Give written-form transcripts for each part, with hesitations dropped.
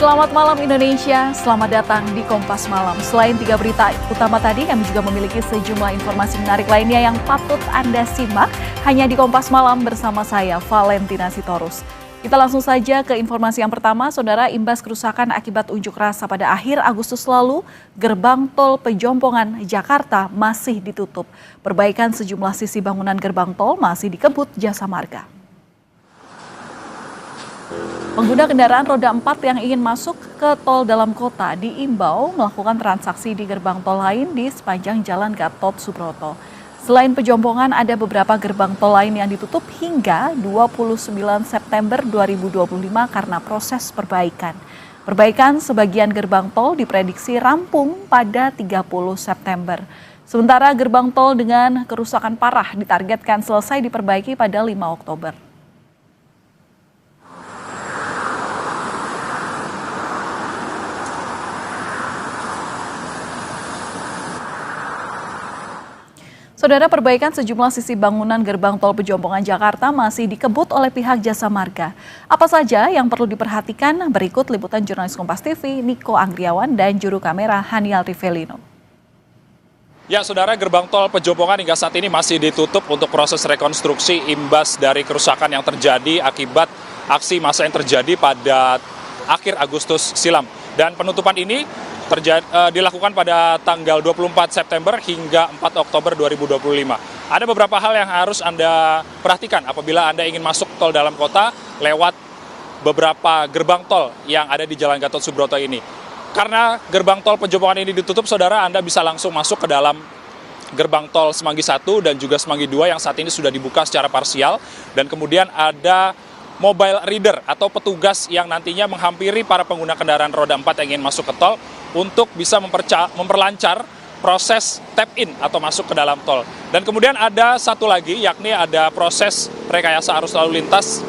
Selamat malam Indonesia, selamat datang di Kompas Malam. Selain 3 berita utama tadi, kami juga memiliki sejumlah informasi menarik lainnya yang patut Anda simak hanya di Kompas Malam bersama saya, Valentina Sitorus. Kita langsung saja ke informasi yang pertama, Saudara. Imbas kerusakan akibat unjuk rasa pada akhir Agustus lalu, gerbang tol Pejompongan, Jakarta masih ditutup. Perbaikan sejumlah sisi bangunan gerbang tol masih dikebut Jasa Marga. Pengguna kendaraan roda 4 yang ingin masuk ke tol dalam kota diimbau melakukan transaksi di gerbang tol lain di sepanjang Jalan Gatot Subroto. Selain Pejompongan, ada beberapa gerbang tol lain yang ditutup hingga 29 September 2025 karena proses perbaikan. Perbaikan sebagian gerbang tol diprediksi rampung pada 30 September. Sementara gerbang tol dengan kerusakan parah ditargetkan selesai diperbaiki pada 5 Oktober. Saudara, perbaikan sejumlah sisi bangunan gerbang tol Pejompongan Jakarta masih dikebut oleh pihak Jasa Marga. Apa saja yang perlu diperhatikan? Berikut liputan jurnalis Kompas TV, Niko Anggriawan, dan juru kamera Hanial Rivelino. Ya, Saudara, gerbang tol Pejompongan hingga saat ini masih ditutup untuk proses rekonstruksi imbas dari kerusakan yang terjadi akibat aksi massa yang terjadi pada akhir Agustus silam. Dan penutupan ini dilakukan pada tanggal 24 September hingga 4 Oktober 2025. Ada beberapa hal yang harus Anda perhatikan apabila Anda ingin masuk tol dalam kota lewat beberapa gerbang tol yang ada di Jalan Gatot Subroto ini. Karena gerbang tol Pejompongan ini ditutup, Saudara, Anda bisa langsung masuk ke dalam gerbang tol Semanggi 1 dan juga Semanggi 2 yang saat ini sudah dibuka secara parsial. Dan kemudian ada mobile reader atau petugas yang nantinya menghampiri para pengguna kendaraan roda 4 yang ingin masuk ke tol untuk bisa memperlancar proses tap-in atau masuk ke dalam tol. Dan kemudian ada satu lagi, yakni ada proses rekayasa arus lalu lintas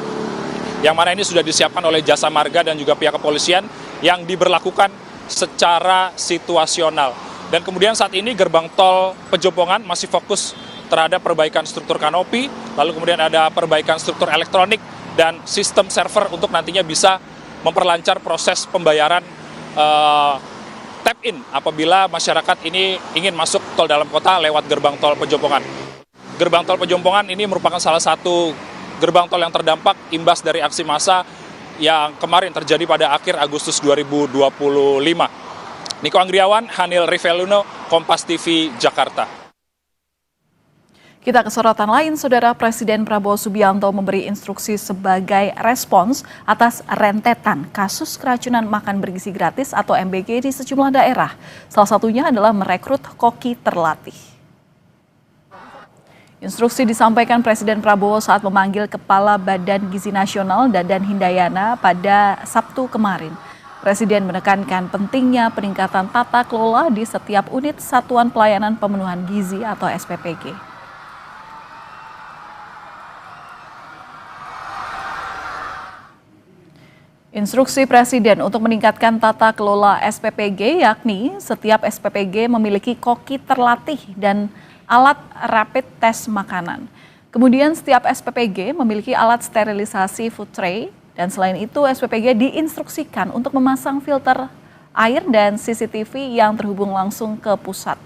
yang mana ini sudah disiapkan oleh Jasa Marga dan juga pihak kepolisian yang diberlakukan secara situasional. Dan kemudian saat ini gerbang tol Pejompongan masih fokus terhadap perbaikan struktur kanopi, lalu kemudian ada perbaikan struktur elektronik dan sistem server untuk nantinya bisa memperlancar proses pembayaran tap-in apabila masyarakat ini ingin masuk tol dalam kota lewat gerbang tol Pejompongan. Gerbang tol Pejompongan ini merupakan salah satu gerbang tol yang terdampak imbas dari aksi massa yang kemarin terjadi pada akhir Agustus 2025. Niko Anggriawan, Hanial Rivelino, Kompas TV, Jakarta. Kita ke sorotan lain, Saudara. Presiden Prabowo Subianto memberi instruksi sebagai respons atas rentetan kasus keracunan makan bergizi gratis atau MBG di sejumlah daerah. Salah satunya adalah merekrut koki terlatih. Instruksi disampaikan Presiden Prabowo saat memanggil Kepala Badan Gizi Nasional Dadan Hindayana pada Sabtu kemarin. Presiden menekankan pentingnya peningkatan tata kelola di setiap unit Satuan Pelayanan Pemenuhan Gizi atau SPPG. Instruksi Presiden untuk meningkatkan tata kelola SPPG, yakni setiap SPPG memiliki koki terlatih dan alat rapid test makanan. Kemudian setiap SPPG memiliki alat sterilisasi food tray, dan selain itu SPPG diinstruksikan untuk memasang filter air dan CCTV yang terhubung langsung ke pusat.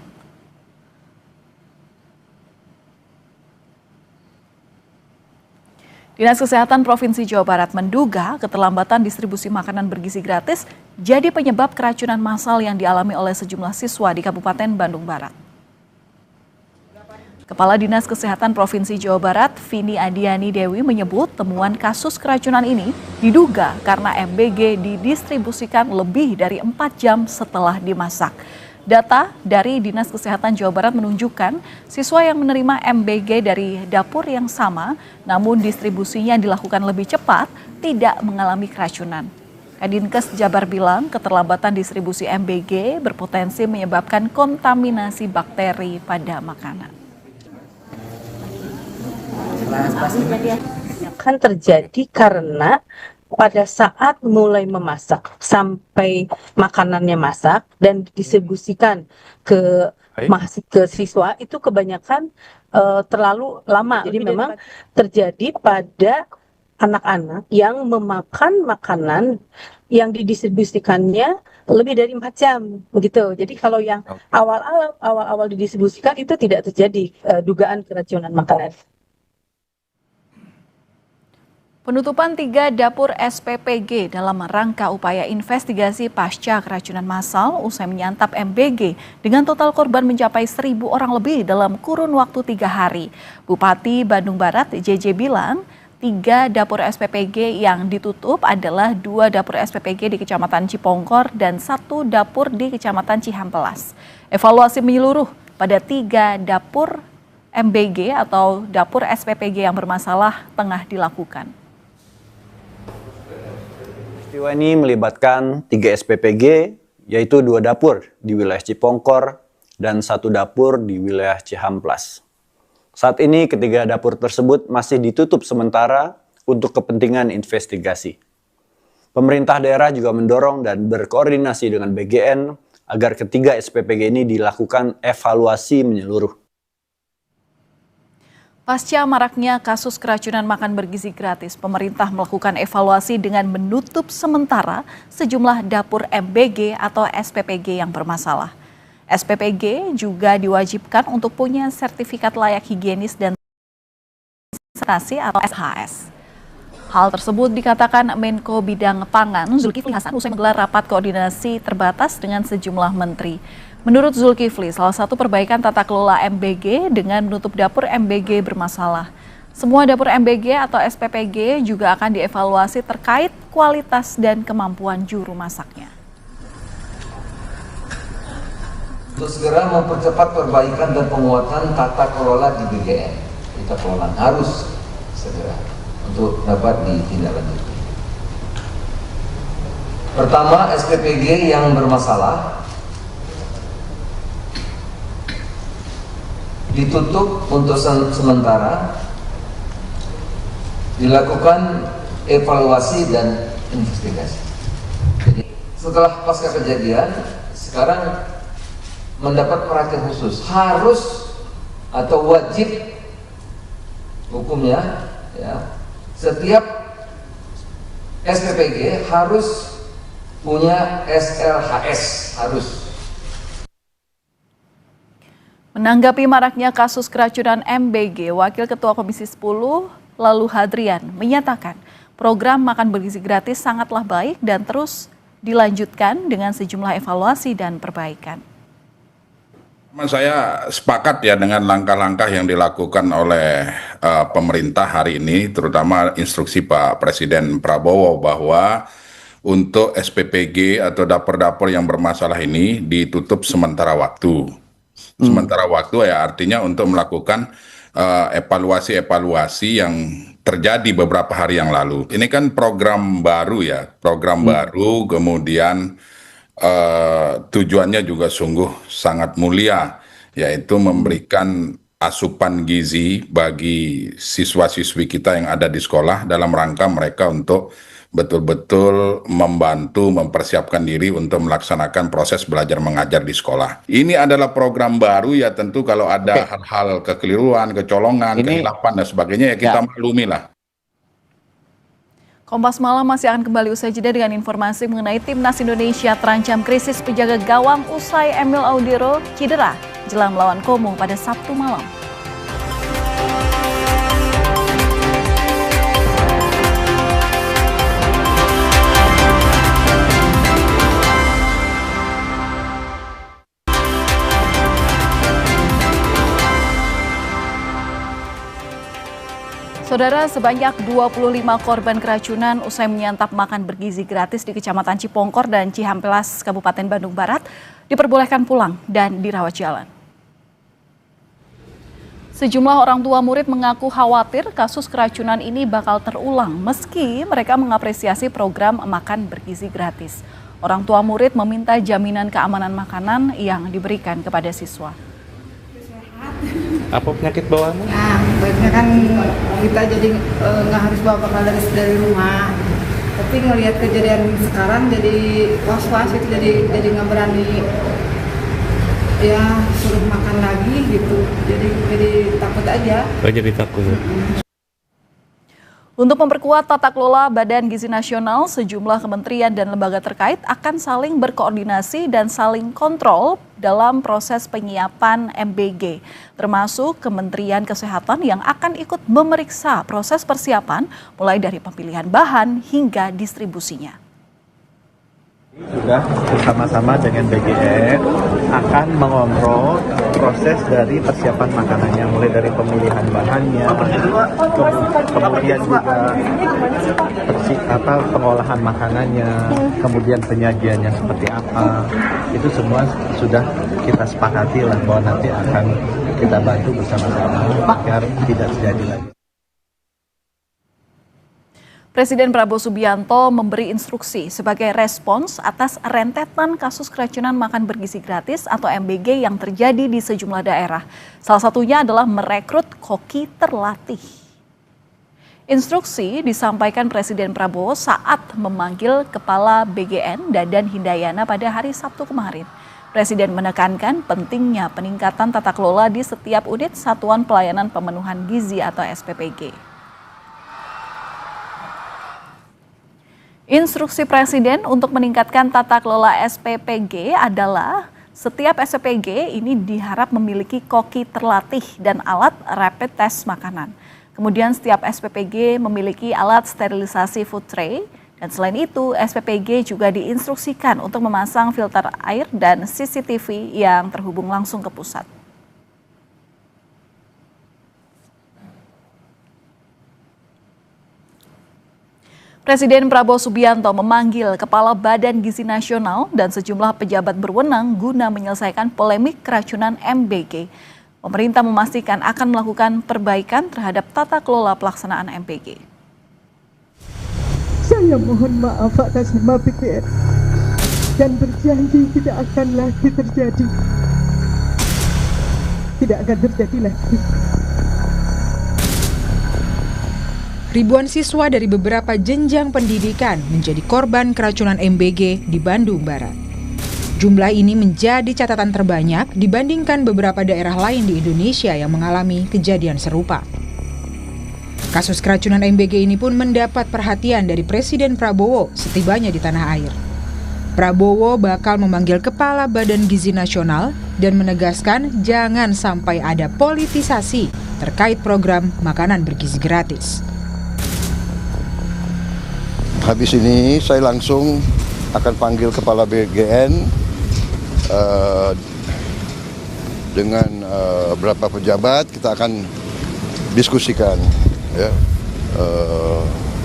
Dinas Kesehatan Provinsi Jawa Barat menduga keterlambatan distribusi makanan bergizi gratis jadi penyebab keracunan massal yang dialami oleh sejumlah siswa di Kabupaten Bandung Barat. Kepala Dinas Kesehatan Provinsi Jawa Barat, Vini Adiani Dewi, menyebut temuan kasus keracunan ini diduga karena MBG didistribusikan lebih dari 4 jam setelah dimasak. Data dari Dinas Kesehatan Jawa Barat menunjukkan siswa yang menerima MBG dari dapur yang sama, namun distribusinya dilakukan lebih cepat, tidak mengalami keracunan. Kadinkes Jabar bilang keterlambatan distribusi MBG berpotensi menyebabkan kontaminasi bakteri pada makanan. Akan terjadi karena pada saat mulai memasak sampai makanannya masak dan didistribusikan ke siswa itu kebanyakan terlalu lama. Jadi memang terjadi pada anak-anak yang memakan makanan yang didistribusikannya lebih dari 4 jam begitu. Jadi kalau yang awal-awal didistribusikan itu tidak terjadi dugaan keracunan makanan. Penutupan 3 dapur SPPG dalam rangka upaya investigasi pasca keracunan massal usai menyantap MBG dengan total korban mencapai 1.000 orang lebih dalam kurun waktu 3 hari. Bupati Bandung Barat JJ bilang 3 dapur SPPG yang ditutup adalah 2 dapur SPPG di Kecamatan Cipongkor dan 1 dapur di Kecamatan Cihampelas. Evaluasi menyeluruh pada 3 dapur MBG atau dapur SPPG yang bermasalah tengah dilakukan. Peristiwa ini melibatkan 3 SPPG, yaitu 2 dapur di wilayah Cipongkor dan 1 dapur di wilayah Cihampelas. Saat ini ketiga dapur tersebut masih ditutup sementara untuk kepentingan investigasi. Pemerintah daerah juga mendorong dan berkoordinasi dengan BGN agar ketiga SPPG ini dilakukan evaluasi menyeluruh. Pasca maraknya kasus keracunan makan bergizi gratis, pemerintah melakukan evaluasi dengan menutup sementara sejumlah dapur MBG atau SPPG yang bermasalah. SPPG juga diwajibkan untuk punya sertifikat layak higienis dan sanitasi atau SHS. Hal tersebut dikatakan Menko Bidang Pangan Zulkifli Hasan usai menggelar rapat koordinasi terbatas dengan sejumlah menteri. Menurut Zulkifli, salah satu perbaikan tata kelola MBG dengan menutup dapur MBG bermasalah. Semua dapur MBG atau SPPG juga akan dievaluasi terkait kualitas dan kemampuan juru masaknya. Untuk segera mempercepat perbaikan dan penguatan tata kelola di BGN. Tata kelola harus segera untuk dapat ditindaklanjuti. Pertama, SPPG yang bermasalah ditutup untuk sementara, dilakukan evaluasi dan investigasi. Jadi setelah pasca kejadian, sekarang mendapat perhatian khusus, harus atau wajib hukumnya, ya, setiap SPPG harus punya SLHS, harus. Menanggapi maraknya kasus keracunan MBG, Wakil Ketua Komisi 10 Lalu Hadrian menyatakan program makan bergizi gratis sangatlah baik dan terus dilanjutkan dengan sejumlah evaluasi dan perbaikan. Saya sepakat ya dengan langkah-langkah yang dilakukan oleh pemerintah hari ini, terutama instruksi Pak Presiden Prabowo bahwa untuk SPPG atau dapur-dapur yang bermasalah ini ditutup sementara waktu. Sementara waktu ya artinya untuk melakukan evaluasi-evaluasi yang terjadi beberapa hari yang lalu. Ini kan program baru ya, program baru, kemudian tujuannya juga sungguh sangat mulia, yaitu memberikan asupan gizi bagi siswa-siswi kita yang ada di sekolah dalam rangka mereka untuk betul-betul membantu mempersiapkan diri untuk melaksanakan proses belajar mengajar di sekolah. Ini adalah program baru ya, tentu kalau ada hal-hal kekeliruan, kecolongan, kehilapan dan sebagainya ya kita maklumi lah. Kompas Malam masih akan kembali usai jeda dengan informasi mengenai Timnas Indonesia terancam krisis penjaga gawang usai Emil Audero cedera jelang melawan Kongo pada Sabtu malam. Saudara, sebanyak 25 korban keracunan usai menyantap makan bergizi gratis di Kecamatan Cipongkor dan Cihampelas, Kabupaten Bandung Barat, diperbolehkan pulang dan dirawat jalan. Sejumlah orang tua murid mengaku khawatir kasus keracunan ini bakal terulang meski mereka mengapresiasi program makan bergizi gratis. Orang tua murid meminta jaminan keamanan makanan yang diberikan kepada siswa. Apa penyakit bawaannya? Nah, baiknya kan kita jadi nggak harus bawa bekal dari rumah. Tapi ngelihat kejadian sekarang jadi was-was itu, jadi nggak berani ya suruh makan lagi gitu. Jadi takut aja. Oh, jadi takut. Untuk memperkuat tata kelola Badan Gizi Nasional, sejumlah kementerian dan lembaga terkait akan saling berkoordinasi dan saling kontrol dalam proses penyiapan MBG, termasuk Kementerian Kesehatan yang akan ikut memeriksa proses persiapan mulai dari pemilihan bahan hingga distribusinya. Sudah bersama-sama dengan BGN akan mengontrol proses dari persiapan makanannya, mulai dari pemilihan bahannya, kemudian juga pengolahan makanannya, kemudian penyajiannya seperti apa. Itu semua sudah kita sepakati lah bahwa nanti akan kita bantu bersama-sama agar tidak terjadi lagi. Presiden Prabowo Subianto memberi instruksi sebagai respons atas rentetan kasus keracunan makan bergizi gratis atau MBG yang terjadi di sejumlah daerah. Salah satunya adalah merekrut koki terlatih. Instruksi disampaikan Presiden Prabowo saat memanggil Kepala BGN Dadan Hindayana pada hari Sabtu kemarin. Presiden menekankan pentingnya peningkatan tata kelola di setiap unit Satuan Pelayanan Pemenuhan Gizi atau SPPG. Instruksi Presiden untuk meningkatkan tata kelola SPPG adalah setiap SPPG ini diharap memiliki koki terlatih dan alat rapid test makanan. Kemudian setiap SPPG memiliki alat sterilisasi food tray dan selain itu SPPG juga diinstruksikan untuk memasang filter air dan CCTV yang terhubung langsung ke pusat. Presiden Prabowo Subianto memanggil Kepala Badan Gizi Nasional dan sejumlah pejabat berwenang guna menyelesaikan polemik keracunan MBG. Pemerintah memastikan akan melakukan perbaikan terhadap tata kelola pelaksanaan MBG. Saya mohon maaf atas nama BGN dan berjanji tidak akan lagi terjadi. Tidak akan terjadi lagi. Ribuan siswa dari beberapa jenjang pendidikan menjadi korban keracunan MBG di Bandung Barat. Jumlah ini menjadi catatan terbanyak dibandingkan beberapa daerah lain di Indonesia yang mengalami kejadian serupa. Kasus keracunan MBG ini pun mendapat perhatian dari Presiden Prabowo setibanya di tanah air. Prabowo bakal memanggil Kepala Badan Gizi Nasional dan menegaskan jangan sampai ada politisasi terkait program makanan bergizi gratis. Habis ini saya langsung akan panggil Kepala BGN dengan beberapa pejabat, kita akan diskusikan. Ya.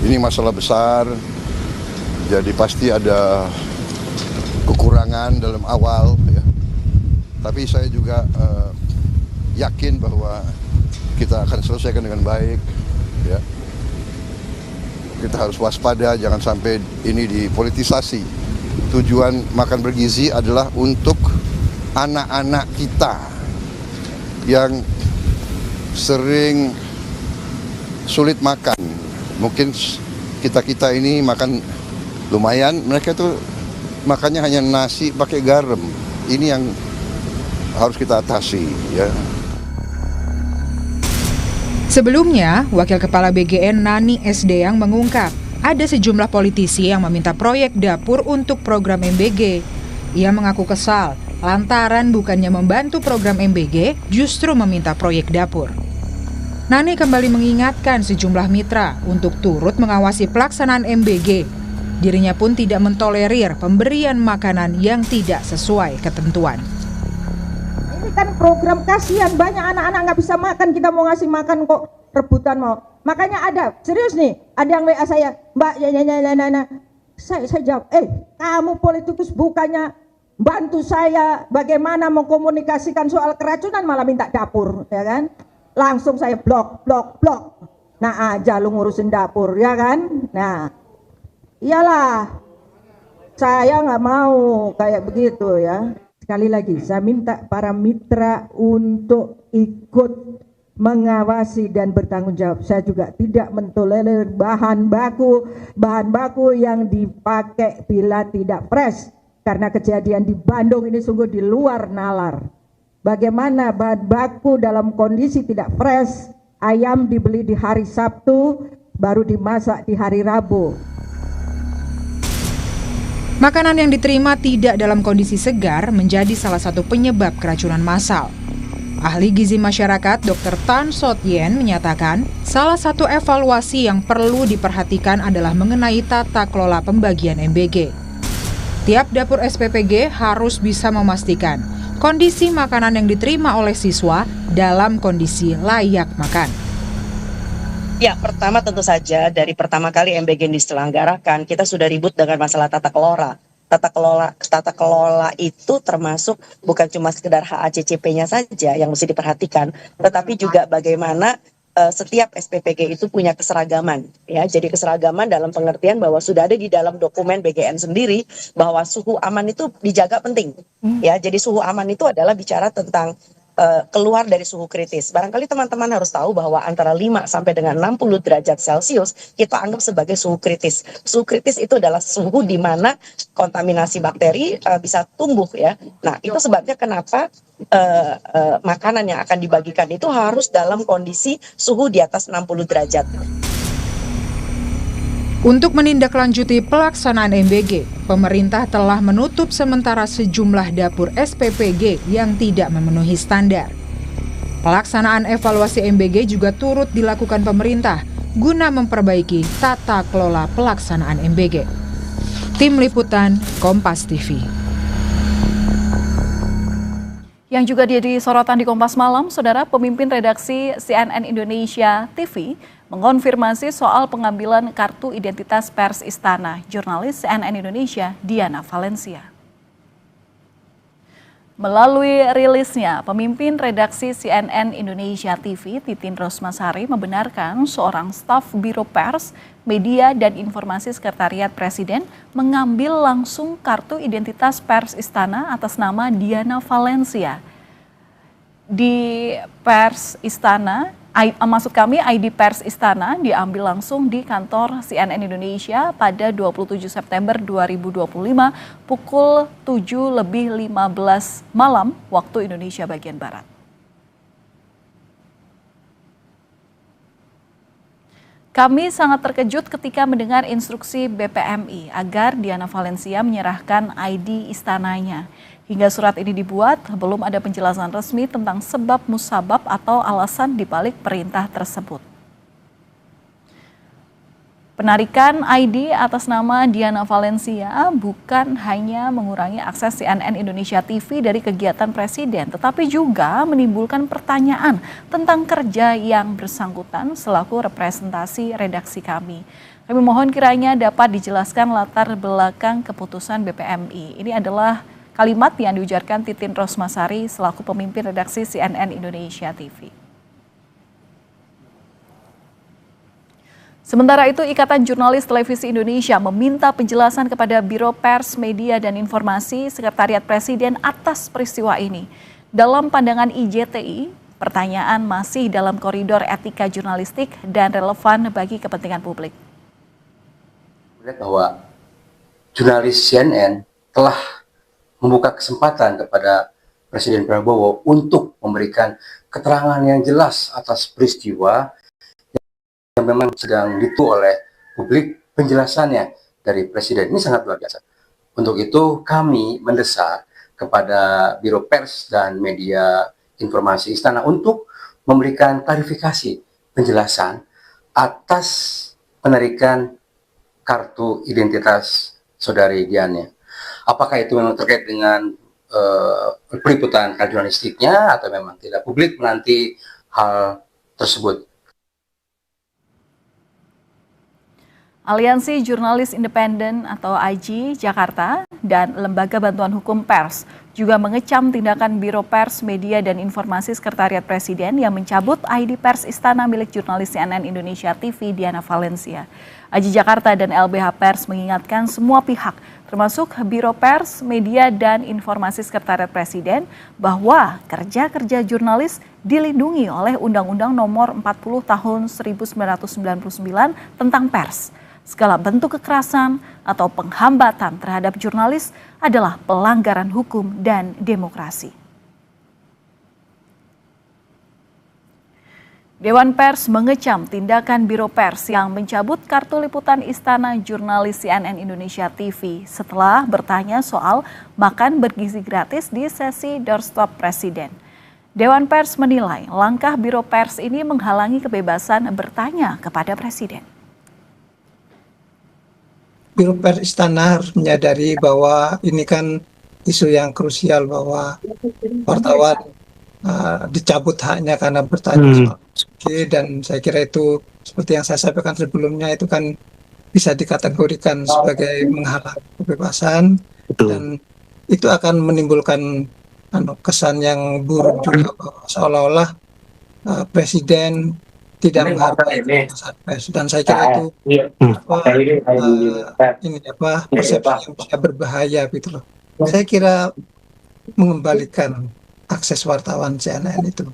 Ini masalah besar, jadi pasti ada kekurangan dalam awal. Ya. Tapi saya juga yakin bahwa kita akan selesaikan dengan baik. Ya. Kita harus waspada, jangan sampai ini dipolitisasi. Tujuan makan bergizi adalah untuk anak-anak kita yang sering sulit makan. Mungkin kita ini makan lumayan, mereka tuh makannya hanya nasi pakai garam. Ini yang harus kita atasi, ya. Sebelumnya, Wakil Kepala BGN Nani Esdeyang mengungkap ada sejumlah politisi yang meminta proyek dapur untuk program MBG. Ia mengaku kesal lantaran bukannya membantu program MBG, justru meminta proyek dapur. Nani kembali mengingatkan sejumlah mitra untuk turut mengawasi pelaksanaan MBG. Dirinya pun tidak mentolerir pemberian makanan yang tidak sesuai ketentuan. Kan program kasihan, banyak anak-anak nggak bisa makan, kita mau ngasih makan kok rebutan mau. Makanya ada, serius nih, ada yang WA saya, Mbak, saya jawab, kamu politikus bukannya bantu saya bagaimana mengkomunikasikan soal keracunan malah minta dapur, ya kan? Langsung saya blok. Nah aja lu ngurusin dapur, ya kan? Nah, iyalah, saya nggak mau kayak begitu ya. Sekali lagi, saya minta para mitra untuk ikut mengawasi dan bertanggung jawab. Saya juga tidak mentolerir bahan baku yang dipakai bila tidak fresh. Karena kejadian di Bandung ini sungguh di luar nalar. Bagaimana bahan baku dalam kondisi tidak fresh, ayam dibeli di hari Sabtu, baru dimasak di hari Rabu. Makanan yang diterima tidak dalam kondisi segar menjadi salah satu penyebab keracunan massal. Ahli gizi masyarakat Dr. Tan Sot Yen menyatakan, salah satu evaluasi yang perlu diperhatikan adalah mengenai tata kelola pembagian MBG. Tiap dapur SPPG harus bisa memastikan kondisi makanan yang diterima oleh siswa dalam kondisi layak makan. Ya, pertama tentu saja dari pertama kali MBG diselenggarakan, kita sudah ribut dengan masalah tata kelola. Tata kelola itu termasuk bukan cuma sekedar HACCP-nya saja yang mesti diperhatikan, tetapi juga bagaimana setiap SPPG itu punya keseragaman, ya. Jadi keseragaman dalam pengertian bahwa sudah ada di dalam dokumen BGN sendiri bahwa suhu aman itu dijaga penting, ya. Jadi suhu aman itu adalah bicara tentang keluar dari suhu kritis. Barangkali teman-teman harus tahu bahwa antara 5 sampai dengan 60 derajat Celcius kita anggap sebagai suhu kritis. Suhu kritis itu adalah suhu di mana kontaminasi bakteri bisa tumbuh, ya. Nah, itu sebabnya kenapa makanan yang akan dibagikan itu harus dalam kondisi suhu di atas 60 derajat. Untuk menindaklanjuti pelaksanaan MBG, pemerintah telah menutup sementara sejumlah dapur SPPG yang tidak memenuhi standar. Pelaksanaan evaluasi MBG juga turut dilakukan pemerintah guna memperbaiki tata kelola pelaksanaan MBG. Tim Liputan Kompas TV. Yang juga jadi sorotan di Kompas Malam, Saudara, pemimpin redaksi CNN Indonesia TV mengonfirmasi soal pengambilan kartu identitas pers Istana, jurnalis CNN Indonesia Diana Valencia. Melalui rilisnya, pemimpin redaksi CNN Indonesia TV, Titin Rosmasari, membenarkan seorang staf Biro Pers, Media dan Informasi Sekretariat Presiden mengambil langsung kartu identitas pers Istana atas nama Diana Valencia. Di pers Istana, ID Pers Istana diambil langsung di kantor CNN Indonesia pada 27 September 2025 pukul 7:15 malam waktu Indonesia bagian Barat. Kami sangat terkejut ketika mendengar instruksi BPMI agar Diana Valencia menyerahkan ID istananya. Hingga surat ini dibuat, belum ada penjelasan resmi tentang sebab musabab atau alasan dibalik perintah tersebut. Penarikan ID atas nama Diana Valencia bukan hanya mengurangi akses CNN Indonesia TV dari kegiatan Presiden, tetapi juga menimbulkan pertanyaan tentang kerja yang bersangkutan selaku representasi redaksi kami. Kami mohon kiranya dapat dijelaskan latar belakang keputusan BPMI. Ini adalah kalimat yang diujarkan Titin Rosmasari selaku pemimpin redaksi CNN Indonesia TV. Sementara itu, Ikatan Jurnalis Televisi Indonesia meminta penjelasan kepada Biro Pers, Media dan Informasi Sekretariat Presiden atas peristiwa ini. Dalam pandangan IJTI, pertanyaan masih dalam koridor etika jurnalistik dan relevan bagi kepentingan publik. Melihat bahwa jurnalis CNN telah membuka kesempatan kepada Presiden Prabowo untuk memberikan keterangan yang jelas atas peristiwa yang memang sedang ditunggu oleh publik, penjelasannya dari Presiden. Ini sangat luar biasa. Untuk itu kami mendesak kepada Biro Pers dan Media Informasi Istana untuk memberikan klarifikasi penjelasan atas penarikan kartu identitas saudari Diana. Apakah itu memang terkait dengan peliputan jurnalistiknya atau memang tidak? Publik menanti hal tersebut. Aliansi Jurnalis Independen atau AJI Jakarta dan Lembaga Bantuan Hukum Pers juga mengecam tindakan Biro Pers, Media dan Informasi Sekretariat Presiden yang mencabut ID Pers Istana milik jurnalis CNN Indonesia TV Diana Valencia. AJI Jakarta dan LBH Pers mengingatkan semua pihak, termasuk Biro Pers, Media dan Informasi Sekretariat Presiden, bahwa kerja-kerja jurnalis dilindungi oleh Undang-Undang Nomor 40 Tahun 1999 tentang pers. Segala bentuk kekerasan atau penghambatan terhadap jurnalis adalah pelanggaran hukum dan demokrasi. Dewan Pers mengecam tindakan Biro Pers yang mencabut kartu liputan Istana Jurnalis CNN Indonesia TV setelah bertanya soal makan bergizi gratis di sesi doorstop Presiden. Dewan Pers menilai langkah Biro Pers ini menghalangi kebebasan bertanya kepada Presiden. Biro Pers Istana harus menyadari bahwa ini kan isu yang krusial, bahwa wartawan dicabut haknya karena bertanya soal suci, dan saya kira itu seperti yang saya sampaikan sebelumnya, itu kan bisa dikategorikan sebagai menghalang kebebasan. Betul. Dan itu akan menimbulkan kesan yang buruk juga, bahwa seolah-olah Presiden tidak menghargai kebebasan pers, dan saya kira itu persepsi yang bisa berbahaya gitu loh. Saya kira mengembalikan akses wartawan CNN itu.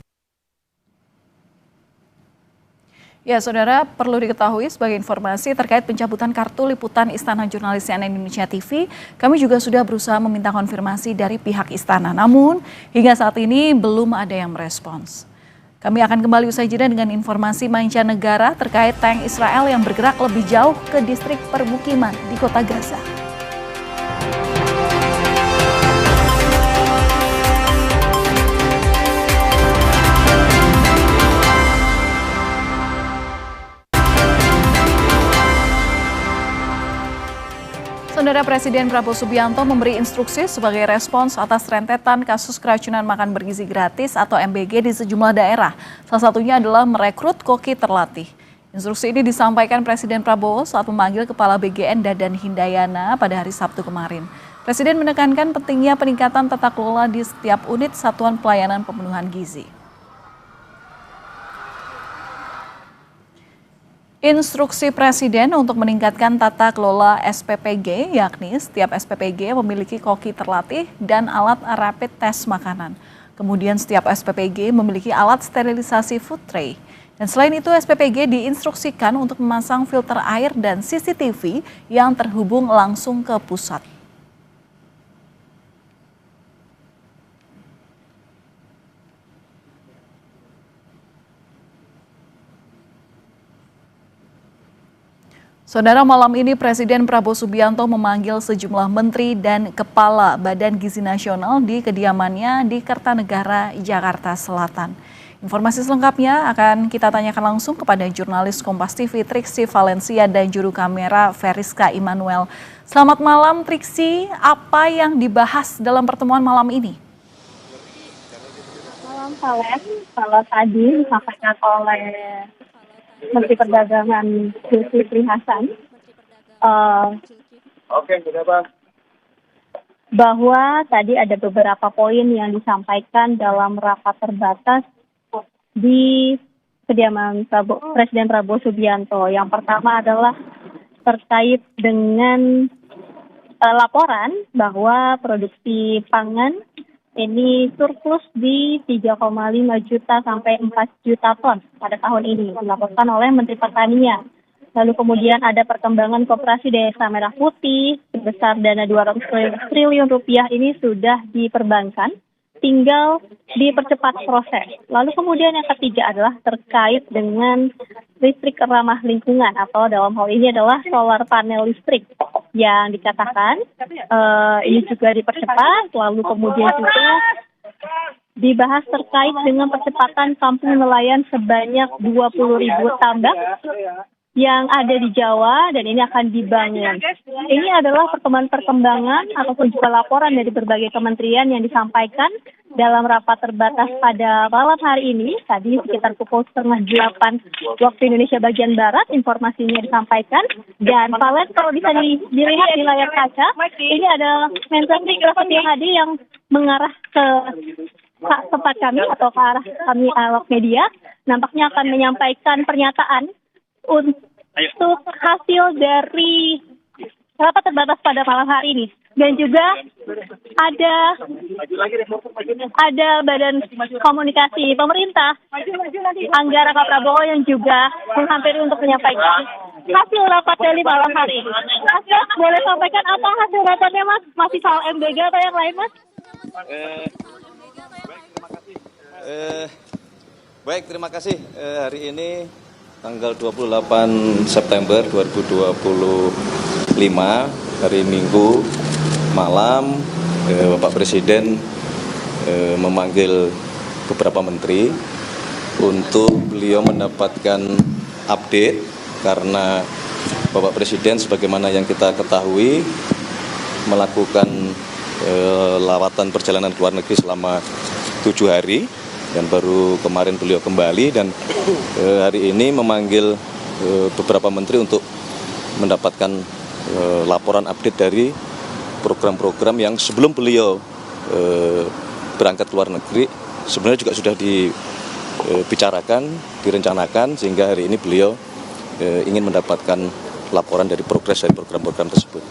Ya, Saudara, perlu diketahui sebagai informasi terkait pencabutan kartu liputan Istana Jurnalis CNN Indonesia TV, kami juga sudah berusaha meminta konfirmasi dari pihak Istana. Namun, hingga saat ini belum ada yang merespons. Kami akan kembali usai jeda dengan informasi mancanegara terkait tank Israel yang bergerak lebih jauh ke distrik permukiman di Kota Gaza. Saudara, Presiden Prabowo Subianto memberi instruksi sebagai respons atas rentetan kasus keracunan makan bergizi gratis atau MBG di sejumlah daerah. Salah satunya adalah merekrut koki terlatih. Instruksi ini disampaikan Presiden Prabowo saat memanggil Kepala BGN Dadan Hindayana pada hari Sabtu kemarin. Presiden menekankan pentingnya peningkatan tata kelola di setiap unit Satuan Pelayanan Pemenuhan Gizi. Instruksi Presiden untuk meningkatkan tata kelola SPPG, yakni setiap SPPG memiliki koki terlatih dan alat rapid test makanan. Kemudian setiap SPPG memiliki alat sterilisasi food tray. Dan selain itu SPPG diinstruksikan untuk memasang filter air dan CCTV yang terhubung langsung ke pusat. Saudara, malam ini Presiden Prabowo Subianto memanggil sejumlah menteri dan kepala Badan Gizi Nasional di kediamannya di Kertanegara, Jakarta Selatan. Informasi selengkapnya akan kita tanyakan langsung kepada jurnalis Kompas TV Triksi Valencia dan juru kamera Veriska Immanuel. Selamat malam Triksi, apa yang dibahas dalam pertemuan malam ini? Malam Valen, kalau tadi disampaikan oleh Menteri Perdagangan Zulkifli Hasan bahwa tadi ada beberapa poin yang disampaikan dalam rapat terbatas di kediaman Presiden Prabowo Subianto. Yang pertama adalah terkait dengan laporan bahwa produksi pangan ini surplus di 3,5 juta sampai 4 juta ton pada tahun ini, dilaporkan oleh Menteri Pertanian. Lalu kemudian ada perkembangan koperasi Desa Merah Putih sebesar dana 200 triliun rupiah ini sudah diperbankan, tinggal dipercepat proses. Lalu kemudian yang ketiga adalah terkait dengan listrik ramah lingkungan, atau dalam hal ini adalah solar panel listrik yang dikatakan ini juga dipercepat. Lalu kemudian juga dibahas terkait dengan percepatan kampung nelayan sebanyak 20.000 tambak yang ada di Jawa dan ini akan dibangun. Ini adalah perkembangan ataupun juga laporan dari berbagai kementerian yang disampaikan dalam rapat terbatas pada malam hari ini. Tadi sekitar pukul 7:30 waktu Indonesia bagian Barat informasinya disampaikan. Dan Valen, kalau bisa dilihat di layar kaca, ini ada Mendagri Grafiati Hadi yang mengarah ke tempat kami atau ke arah kami awak media. Nampaknya akan menyampaikan pernyataan untuk hasil dari rapat terbatas pada malam hari ini. Dan juga ada Badan Komunikasi Pemerintah Anggara Kak Prabowo yang juga menghampiri untuk menyampaikan hasil rapat dari malam hari ini. Mas, boleh sampaikan apa hasil rapatnya, Mas? Masih soal MBG atau yang lain, Mas? Baik, terima kasih. Hari ini tanggal 28 September 2025, hari Minggu malam, Bapak Presiden memanggil beberapa menteri untuk beliau mendapatkan update karena Bapak Presiden sebagaimana yang kita ketahui melakukan lawatan perjalanan ke luar negeri selama 7 hari. Dan baru kemarin beliau kembali dan hari ini memanggil beberapa menteri untuk mendapatkan laporan update dari program-program yang sebelum beliau berangkat ke luar negeri sebenarnya juga sudah dibicarakan, direncanakan, sehingga hari ini beliau ingin mendapatkan laporan dari progres dari program-program tersebut.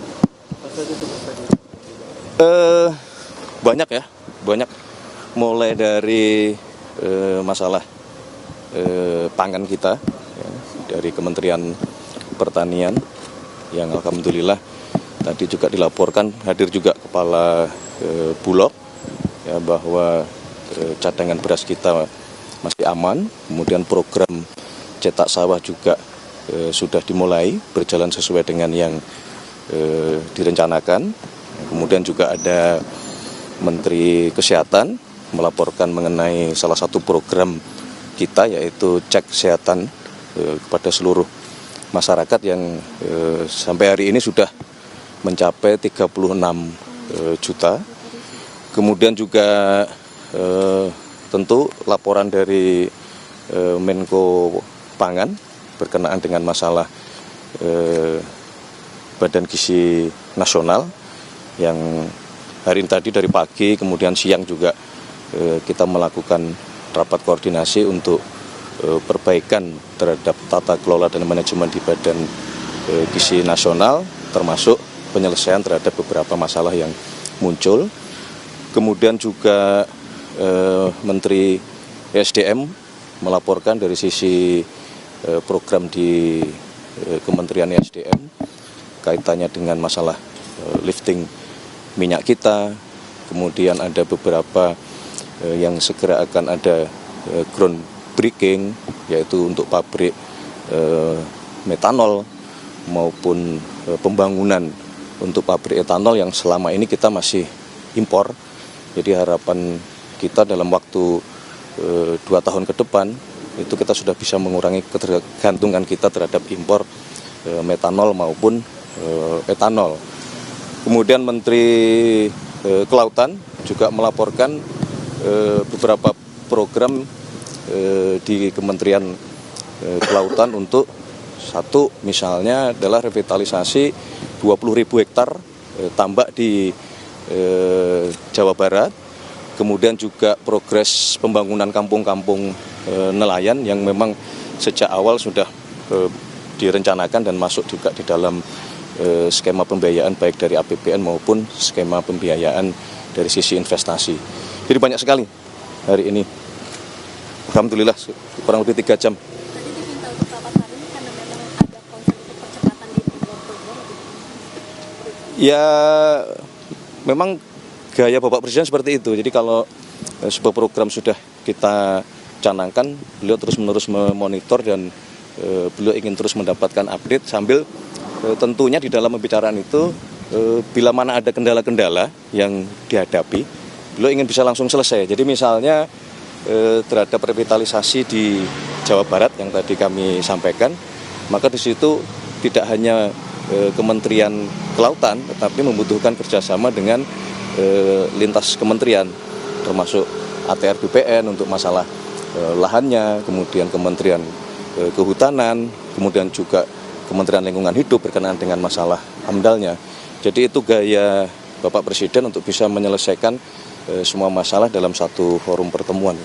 Banyak ya, banyak, mulai dari masalah pangan kita ya, dari Kementerian Pertanian yang alhamdulillah tadi juga dilaporkan hadir juga Kepala Bulog ya, bahwa cadangan beras kita masih aman. Kemudian program cetak sawah juga sudah dimulai berjalan sesuai dengan yang direncanakan. Kemudian juga ada Menteri Kesehatan melaporkan mengenai salah satu program kita, yaitu cek kesehatan kepada seluruh masyarakat yang sampai hari ini sudah mencapai 36 juta. Kemudian juga tentu laporan dari Menko Pangan berkenaan dengan masalah Badan Gizi Nasional yang hari ini tadi dari pagi kemudian siang juga kita melakukan rapat koordinasi untuk perbaikan terhadap tata kelola dan manajemen di Badan Gizi Nasional, termasuk penyelesaian terhadap beberapa masalah yang muncul. Kemudian juga Menteri SDM melaporkan dari sisi program di Kementerian SDM kaitannya dengan masalah lifting minyak kita. Kemudian ada beberapa yang segera akan ada groundbreaking, yaitu untuk pabrik metanol maupun pembangunan untuk pabrik etanol yang selama ini kita masih impor. Jadi harapan kita dalam waktu 2 tahun ke depan itu kita sudah bisa mengurangi ketergantungan kita terhadap impor metanol maupun etanol. Kemudian Menteri Kelautan juga melaporkan beberapa program di Kementerian Kelautan untuk satu misalnya adalah revitalisasi 20.000 hektar tambak di Jawa Barat. Kemudian juga progres pembangunan kampung-kampung nelayan yang memang sejak awal sudah direncanakan dan masuk juga di dalam skema pembiayaan baik dari APBN maupun skema pembiayaan dari sisi investasi. Jadi banyak sekali hari ini. Alhamdulillah kurang lebih 3 jam. Ya memang gaya Bapak Presiden seperti itu. Jadi kalau sebuah program sudah kita canangkan, beliau terus-menerus memonitor dan beliau ingin terus mendapatkan update sambil tentunya di dalam pembicaraan itu bila mana ada kendala-kendala yang dihadapi, beliau ingin bisa langsung selesai. Jadi misalnya terhadap revitalisasi di Jawa Barat yang tadi kami sampaikan, maka di situ tidak hanya Kementerian Kelautan, tetapi membutuhkan kerjasama dengan lintas kementerian, termasuk ATR BPN untuk masalah lahannya, kemudian Kementerian Kehutanan, kemudian juga Kementerian Lingkungan Hidup berkenaan dengan masalah AMDAL-nya. Jadi itu gaya Bapak Presiden untuk bisa menyelesaikan semua masalah dalam satu forum pertemuan.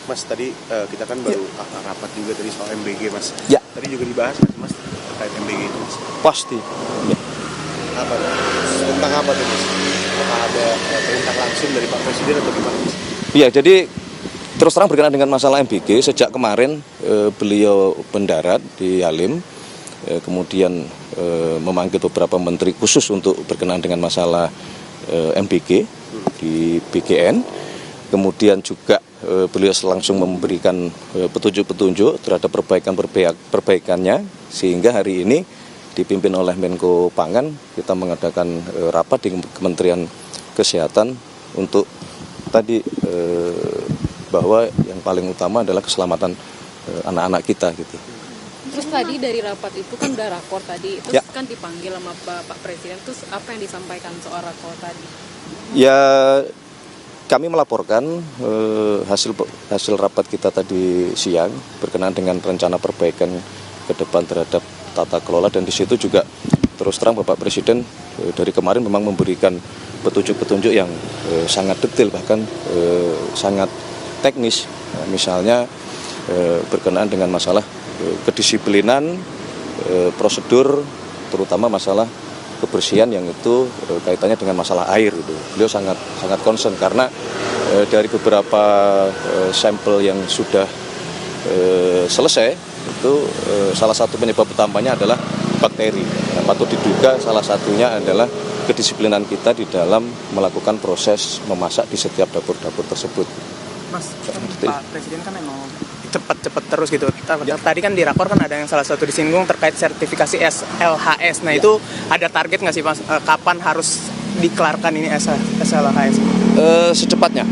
Mas, tadi kita kan baru rapat juga tadi soal MBG, Mas. Ya. Tadi juga dibahas, Mas, terkait MBG itu, Mas. Pasti. Ya. Apa? Tentang apa tuh, Mas? Apakah ada perintah langsung dari Pak Presiden atau gimana, Mas? Iya, jadi terus terang berkenaan dengan masalah MBG, sejak kemarin beliau mendarat di Halim, kemudian memanggil beberapa menteri khusus untuk berkenaan dengan masalah MBG di BGN. Kemudian juga beliau langsung memberikan petunjuk-petunjuk terhadap perbaikannya, sehingga hari ini dipimpin oleh Menko Pangan, kita mengadakan rapat di Kementerian Kesehatan untuk tadi bahwa yang paling utama adalah keselamatan anak-anak kita gitu. Terus tadi dari rapat itu kan udah rakor tadi, terus kan dipanggil sama Pak Presiden, terus apa yang disampaikan soal rakor tadi? Ya, kami melaporkan hasil rapat kita tadi siang berkenaan dengan rencana perbaikan ke depan terhadap tata kelola, dan di situ juga terus terang Bapak Presiden dari kemarin memang memberikan petunjuk-petunjuk yang sangat detail, bahkan sangat teknis. Misalnya berkenaan dengan masalah kedisiplinan, prosedur, terutama masalah kebersihan yang itu kaitannya dengan masalah air itu. Beliau sangat concern karena dari beberapa sampel yang sudah selesai itu salah satu penyebab utamanya adalah bakteri. Patut diduga salah satunya adalah kedisiplinan kita di dalam melakukan proses memasak di setiap dapur-dapur tersebut. Mas, Pak Presiden kan memang cepat terus gitu. Tadi kan di rakor kan ada yang salah satu disinggung terkait sertifikasi SLHS. Nah itu ada target nggak sih Mas? Kapan harus dikelarkan ini SLHS? Secepatnya.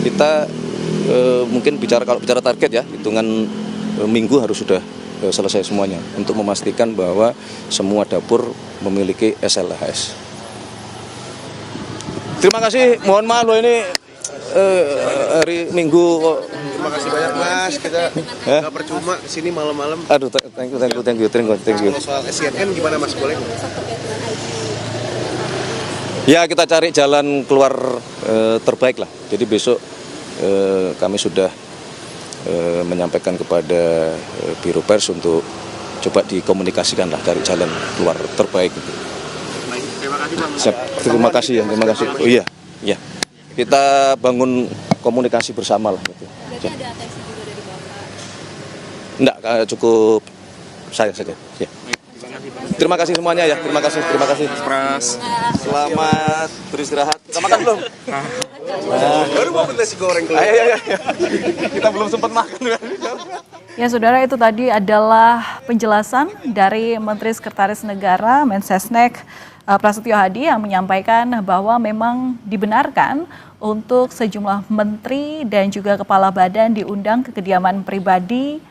Kita mungkin kalau bicara target ya, hitungan minggu harus sudah selesai semuanya untuk memastikan bahwa semua dapur memiliki SLHS. Terima kasih. Mohon maaf loh ini hari Minggu. Terima kasih banyak Mas, kita nggak percuma kesini malam-malam. Aduh, thank you. Kalau soal SCNN gimana Mas, boleh? Ya, kita cari jalan keluar terbaik lah. Jadi besok kami sudah menyampaikan kepada Biro Pers untuk coba dikomunikasikan lah, cari jalan keluar terbaik. Terima kasih. Oh iya. Kita bangun komunikasi bersama lah. Gitu. Berarti ada atensi juga dari Bapak? Enggak, cukup saya saja. Ya. Terima kasih semuanya ya. Terima kasih. Pras. Selamat beristirahat. Kita makan belum? Baru mau nasi goreng. Ayo. Kita belum sempat makan. Ya saudara, itu tadi adalah penjelasan dari Menteri Sekretaris Negara Mensesnek Prasetyo Hadi yang menyampaikan bahwa memang dibenarkan untuk sejumlah menteri dan juga kepala badan diundang ke kediaman pribadi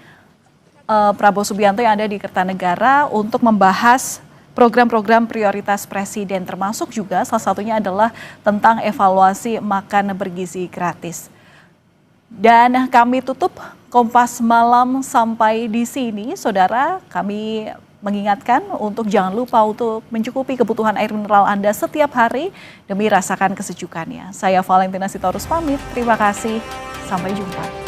Prabowo Subianto yang ada di Kertanegara untuk membahas program-program prioritas Presiden, termasuk juga salah satunya adalah tentang evaluasi makan bergizi gratis. Dan kami tutup Kompas Malam sampai di sini, saudara. Kami mengingatkan untuk jangan lupa untuk mencukupi kebutuhan air mineral Anda setiap hari demi rasakan kesejukannya. Saya Valentina Sitorus pamit, terima kasih, sampai jumpa.